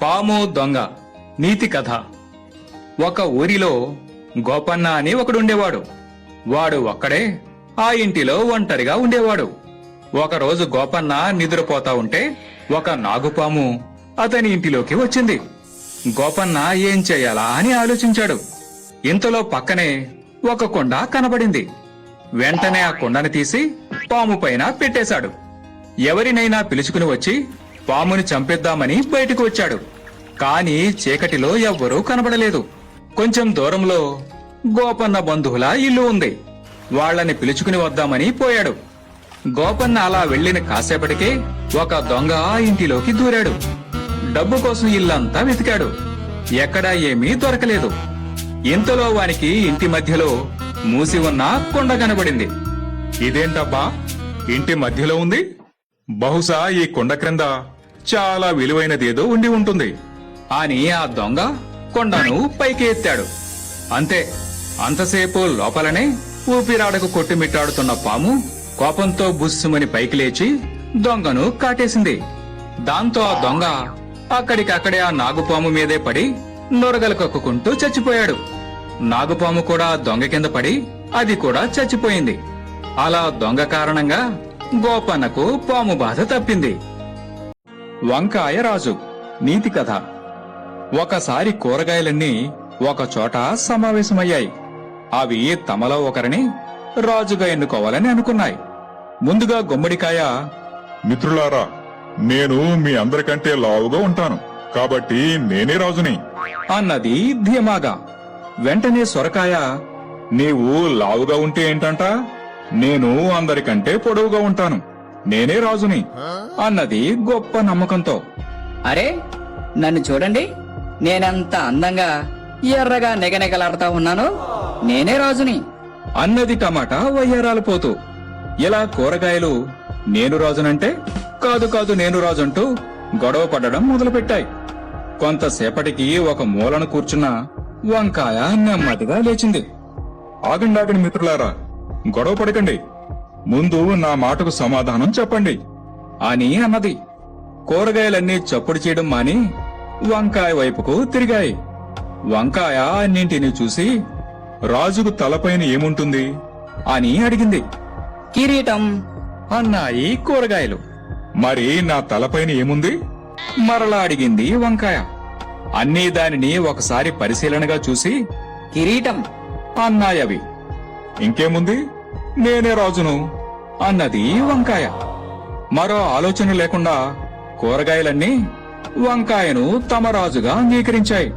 పాము దొంగ నీతి కథ. ఒక ఊరిలో గోపన్న అని ఒకడుండేవాడు. వాడు ఒక్కడే ఆ ఇంటిలో ఒంటరిగా ఉండేవాడు. ఒకరోజు గోపన్న నిద్రపోతా ఉంటే ఒక నాగుపాము అతని ఇంటిలోకి వచ్చింది. గోపన్న ఏం చెయ్యాలా అని ఆలోచించాడు. ఇంతలో పక్కనే ఒక కుండ కనబడింది. వెంటనే ఆ కుండని తీసి పాము పైన పెట్టేశాడు. ఎవరినైనా పిలుచుకుని వచ్చి పాముని చంపేద్దామని బయటకు వచ్చాడు. కాని చీకటిలో ఎవ్వరూ కనబడలేదు. కొంచెం దూరంలో గోపన్న బంధువుల ఇల్లు ఉంది. వాళ్లని పిలుచుకుని వద్దామని పోయాడు. గోపన్న అలా వెళ్లిన కాసేపటికే ఒక దొంగ ఆ ఇంటిలోకి దూరాడు. డబ్బు కోసం ఇల్లంతా వెతికాడు. ఎక్కడా ఏమీ దొరకలేదు. ఇంతలో వానికి ఇంటి మధ్యలో మూసి ఉన్న కుండ కనబడింది. ఇదేంటబ్బా, ఇంటి మధ్యలో ఉంది? బహుశా ఈ కొండ క్రింద చాలా విలువైనదేదో ఉండి ఉంటుంది అని ఆ దొంగ కొండను పైకి ఎత్తాడు. అంతే, అంతసేపు లోపలనే ఊపిరాడకు కొట్టుమిట్టాడుతున్న పాము కోపంతో బుస్సుమని పైకి లేచి దొంగను కాటేసింది. దాంతో ఆ దొంగ అక్కడికక్కడే ఆ నాగుపాము మీదే పడి నొరగలు కక్కుకుంటూ చచ్చిపోయాడు. నాగుపాము కూడా దొంగ కింద పడి అది కూడా చచ్చిపోయింది. అలా దొంగ కారణంగా గోపన్నకు పాము బాధ తప్పింది. వంకాయ రాజు నీతి కథ. ఒకసారి కూరగాయలన్నీ ఒక చోట సమావేశమయ్యాయి. అవి తమలో ఒకరిని రాజుగా ఎన్నుకోవాలని అనుకున్నాయి. ముందుగా గుమ్మడికాయ, మిత్రులారా, నేను మీ అందరికంటే లావుగా ఉంటాను, కాబట్టి నేనే రాజుని అన్నది ధీమాగా. వెంటనే సొరకాయ, నీవు లావుగా ఉంటే ఏంటంట, నేను అందరికంటే పొడవుగా ఉంటాను, నేనే రాజుని అన్నది గొప్ప నమ్మకంతో. అరే, నన్ను చూడండి, నేనెంత అందంగా ఎర్రగా నెగనెగలాడుతా ఉన్నాను, నేనే రాజుని అన్నది టమాటా వయ్యారాలు పోతూ. ఇలా కూరగాయలు నేను రాజునంటే కాదు కాదు నేను రాజంటూ గొడవ పడడం మొదలుపెట్టాయి. కొంతసేపటికి ఒక మూలను కూర్చున్న వంకాయ నెమ్మదిగా లేచింది. ఆగండి మిత్రులారా, గొడవ పడకండి, ముందు నా మాటకు సమాధానం చెప్పండి అని అన్నది. కూరగాయలన్నీ చప్పుడు చేయడం మాని వంకాయ వైపుకు తిరిగాయి. వంకాయ అన్నింటినీ చూసి, రాజుకు తలపైన ఏముంటుంది అని అడిగింది. కిరీటం అన్నాయి కూరగాయలు. మరి నా తలపైన ఏముంది మరలా అడిగింది వంకాయ. అన్నీ దానిని ఒకసారి పరిశీలనగా చూసి కిరీటం అన్నాయవి. ఇంకేముంది, నేనే రాజును అన్నది వంకాయ. మరో ఆలోచన లేకుండా కూరగాయలన్నీ వంకాయను తమ రాజుగా అంగీకరించాయి.